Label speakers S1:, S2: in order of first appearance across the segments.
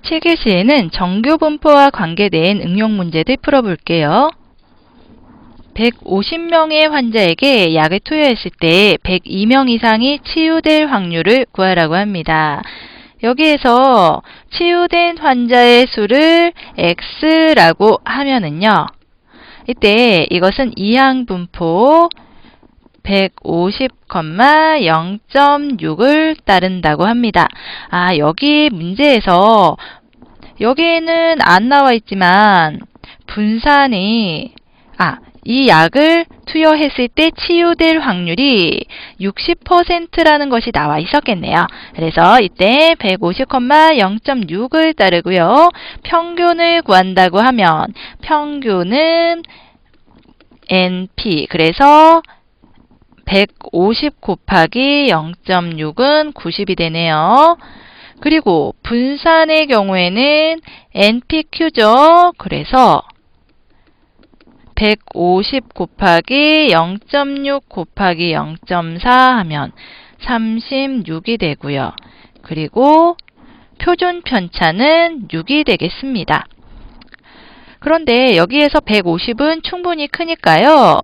S1: 7기 시에는 정규 분포와 관계된 응용 문제들 풀어볼게요. 150명의 환자에게 약을 투여했을 때 102명 이상이 치유될 확률을 구하라고 합니다. 여기에서 치유된 환자의 수를 X라고 하면은요. 이때 이것은 이항분포 150,0.6을 따른다고 합니다. 여기 문제에서 여기에는 안 나와 있지만 분산이 이 약을 투여했을 때 치유될 확률이 60%라는 것이 나와 있었겠네요. 그래서 이때 150,0.6을 따르고요. 평균을 구한다고 하면 평균은 NP, 그래서 150 곱하기 0.6은 90이 되네요. 그리고 분산의 경우에는 NPQ죠. 그래서 150 곱하기 0.6 곱하기 0.4 하면 36이 되고요. 그리고 표준 편차는 6이 되겠습니다. 그런데 여기에서 150은 충분히 크니까요.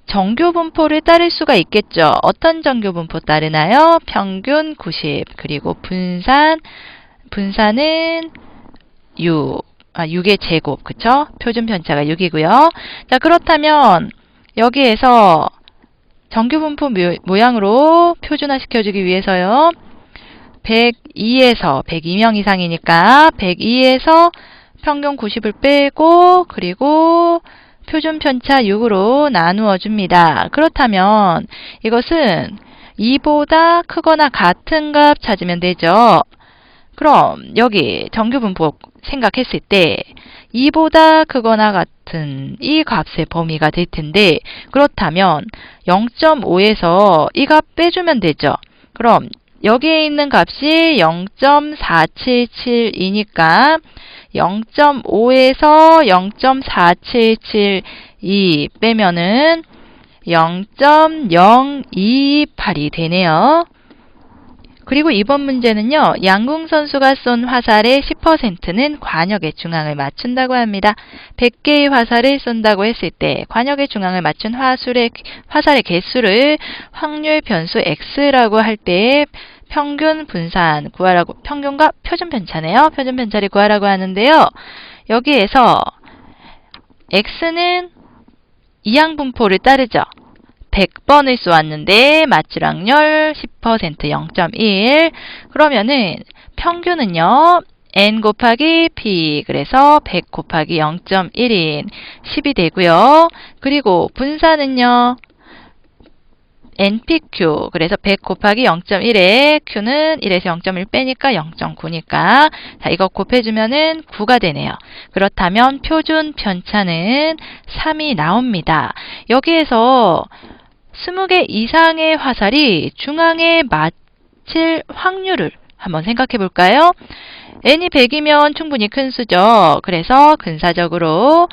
S1: 정규 분포를 따를 수가 있겠죠. 어떤 정규 분포 따르나요? 평균 90, 그리고 분산은 6의 제곱, 그쵸? 표준 편차가 6이고요. 자, 그렇다면 여기에서 정규 분포 모양으로 표준화 시켜주기 위해서요. 102에서 102명 이상이니까 102에서 평균 90을 빼고 그리고 표준 편차 6으로 나누어 줍니다. 그렇다면 이것은 2보다 크거나 같은 값 찾으면 되죠. 그럼 여기 정규 분포 생각했을 때 2보다 크거나 같은 이 값의 범위가 될 텐데 그렇다면 0.5에서 이 값 빼주면 되죠. 그럼 여기에 있는 값이 0.477이니까 0.5에서 0.4772 빼면은 0.028이 되네요. 그리고 이번 문제는요. 양궁 선수가 쏜 화살의 10%는 관역의 중앙을 맞춘다고 합니다. 100개의 화살을 쏜다고 했을 때 관역의 중앙을 맞춘 화살의 개수를 확률 변수 X라고 할 때 평균 분산 구하라고, 평균과 표준 편차네요. 표준 편차를 구하라고 하는데요. 여기에서 X는 이항분포를 따르죠. 100번을 쏘았는데 맞출 확률 10%, 0.1. 그러면은 평균은요. N 곱하기 P, 그래서 100 곱하기 0.1인 10이 되고요. 그리고 분산은요. NPQ, 그래서 100 곱하기 0.1에 Q는 1에서 0.1 빼니까 0.9니까 자, 이거 곱해주면은 9가 되네요. 그렇다면 표준 편차는 3이 나옵니다. 여기에서 20개 이상의 화살이 중앙에 맞힐 확률을 한번 생각해 볼까요? n이 100이면 충분히 큰 수죠. 그래서 근사적으로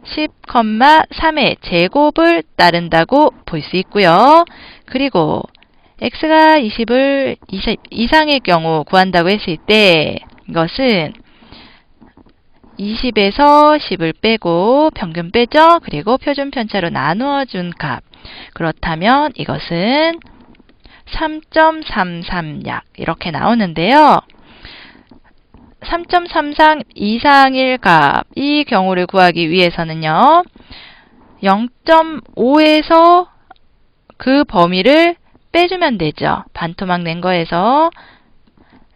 S1: 10,3의 제곱을 따른다고 볼 수 있고요. 그리고 x가 20 이상의 경우 구한다고 했을 때 이것은 20에서 10을 빼고 평균 빼죠. 그리고 표준 편차로 나누어 준 값. 그렇다면 이것은 3.33약 이렇게 나오는데요. 3.33 이상일 값, 이 경우를 구하기 위해서는요. 0.5에서 그 범위를 빼주면 되죠. 반토막 낸 거에서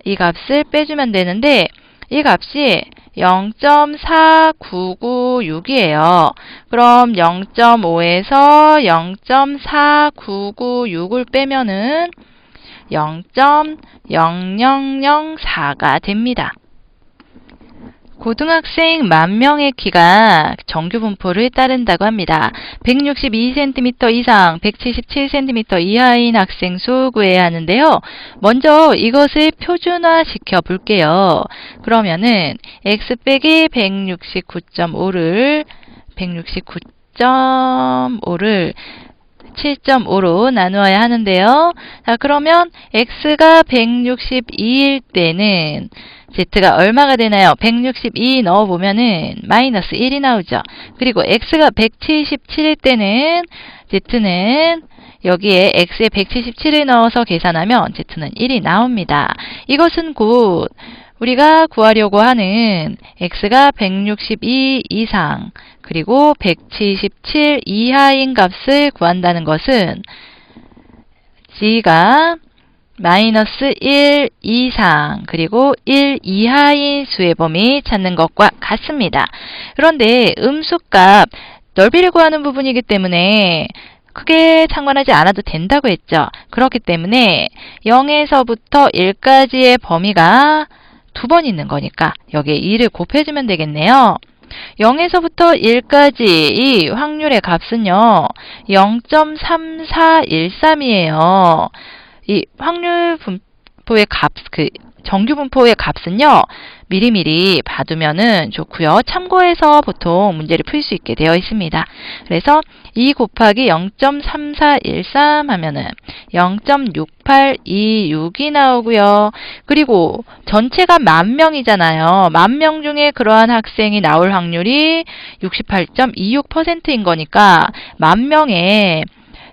S1: 이 값을 빼주면 되는데 이 값이 0.4996이에요. 그럼 0.5에서 0.4996을 빼면은 0.0004가 됩니다. 고등학생 10,000명의 키가 정규 분포를 따른다고 합니다. 162cm 이상, 177cm 이하인 학생 수 구해야 하는데요. 먼저 이것을 표준화 시켜 볼게요. 그러면은 x 빼기 169.5를 7.5로 나누어야 하는데요. 자, 그러면 x가 162일 때는 Z가 얼마가 되나요? 162 넣어보면은 마이너스 1이 나오죠. 그리고 X가 177일 때는 Z는 여기에 X에 177을 넣어서 계산하면 Z는 1이 나옵니다. 이것은 곧 우리가 구하려고 하는 X가 162 이상 그리고 177 이하인 값을 구한다는 것은 G가 마이너스 1 이상 그리고 1 이하인 수의 범위 찾는 것과 같습니다. 그런데 음수값 넓이를 구하는 부분이기 때문에 크게 상관하지 않아도 된다고 했죠. 그렇기 때문에 0에서부터 1까지의 범위가 두 번 있는 거니까 여기에 2를 곱해주면 되겠네요. 0에서부터 1까지 이 확률의 값은요. 0.3413이에요. 이 확률 분포의 값, 정규 분포의 값은요. 미리미리 봐두면은 좋고요. 참고해서 보통 문제를 풀 수 있게 되어 있습니다. 그래서 2 곱하기 0.3413 하면은 0.6826이 나오고요. 그리고 전체가 10,000명이잖아요. 10,000명 중에 그러한 학생이 나올 확률이 68.26%인 거니까 10,000명에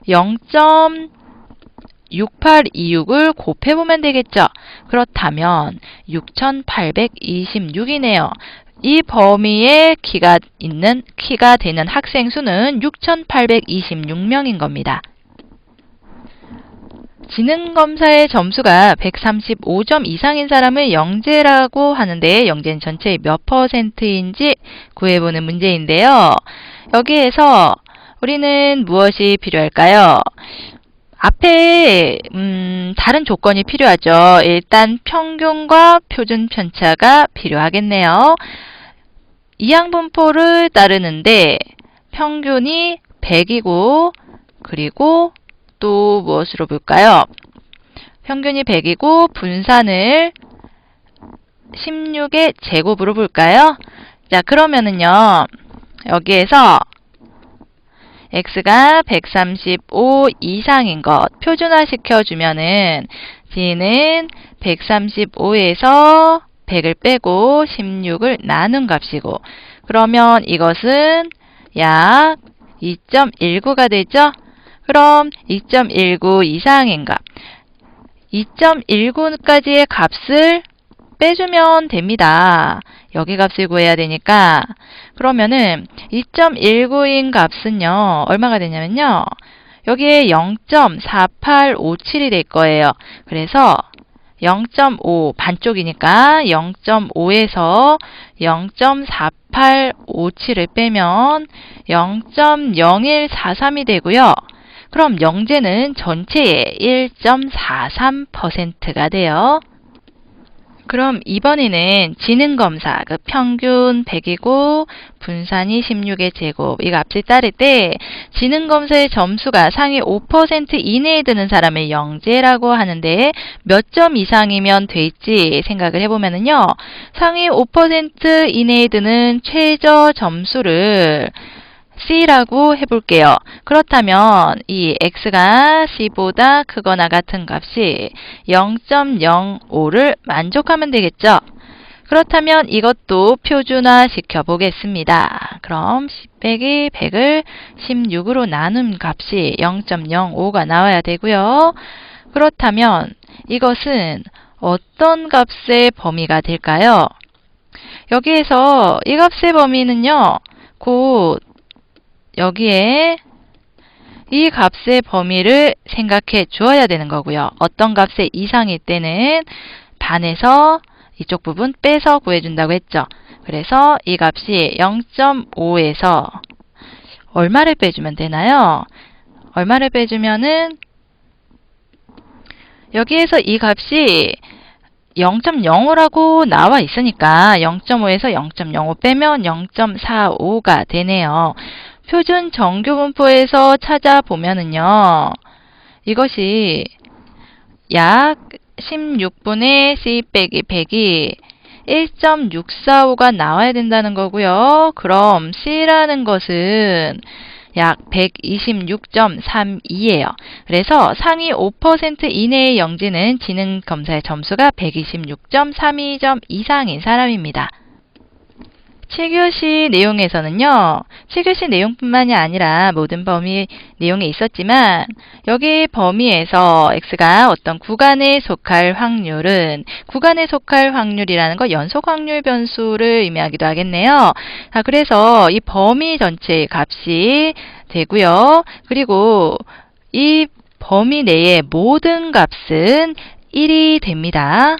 S1: 0.6826을 곱해보면 되겠죠. 그렇다면 6,826이네요. 이 범위에 키가 되는 학생 수는 6,826명인 겁니다. 지능검사의 점수가 135점 이상인 사람을 영재라고 하는데 영재는 전체의 몇 %인지 구해보는 문제인데요. 여기에서 우리는 무엇이 필요할까요? 앞에 다른 조건이 필요하죠. 일단 평균과 표준 편차가 필요하겠네요. 이항분포를 따르는데 평균이 100이고 그리고 또 무엇으로 볼까요? 평균이 100이고 분산을 16의 제곱으로 볼까요? 자, 그러면은요. 여기에서 X가 135 이상인 것 표준화 시켜주면은 G는 135에서 100을 빼고 16을 나눈 값이고 그러면 이것은 약 2.19가 되죠? 그럼 2.19 이상인 값 2.19까지의 값을 빼주면 됩니다. 여기 값을 구해야 되니까 그러면은 2.19인 값은요. 얼마가 되냐면요. 여기에 0.4857이 될 거예요. 그래서 0.5 반쪽이니까 0.5에서 0.4857을 빼면 0.0143이 되고요. 그럼 영재는 전체의 1.43%가 돼요. 그럼 이번에는 지능검사, 평균 100이고 분산이 16의 제곱 이 값을 따를 때 지능검사의 점수가 상위 5% 이내에 드는 사람을 영재라고 하는데 몇 점 이상이면 될지 생각을 해보면은요. 상위 5% 이내에 드는 최저 점수를 C라고 해볼게요. 그렇다면 이 X가 C보다 크거나 같은 값이 0.05를 만족하면 되겠죠. 그렇다면 이것도 표준화 시켜보겠습니다. 그럼 10 빼기 100을 16으로 나눈 값이 0.05가 나와야 되고요. 그렇다면 이것은 어떤 값의 범위가 될까요? 여기에서 이 값의 범위는요. 곧 여기에 이 값의 범위를 생각해 주어야 되는 거고요. 어떤 값의 이상일 때는 반에서 이쪽 부분 빼서 구해준다고 했죠. 그래서 이 값이 0.5에서 얼마를 빼주면 되나요? 얼마를 빼주면은 여기에서 이 값이 0.05라고 나와 있으니까 0.5에서 0.05 빼면 0.45가 되네요. 표준 정규 분포에서 찾아보면은요. 이것이 약 16분의 C 빼기 100이 1.645가 나와야 된다는 거고요. 그럼 C라는 것은 약 126.32예요. 그래서 상위 5% 이내의 영지는 지능검사의 점수가 126.32점 이상인 사람입니다. 7교시 내용에서는요, 7교시 내용뿐만이 아니라 모든 범위 내용에 있었지만, 여기 범위에서 x가 어떤 구간에 속할 확률은, 구간에 속할 확률이라는 거 연속 확률 변수를 의미하기도 하겠네요. 자, 그래서 이 범위 전체의 값이 되고요. 그리고 이 범위 내의 모든 값은 1이 됩니다.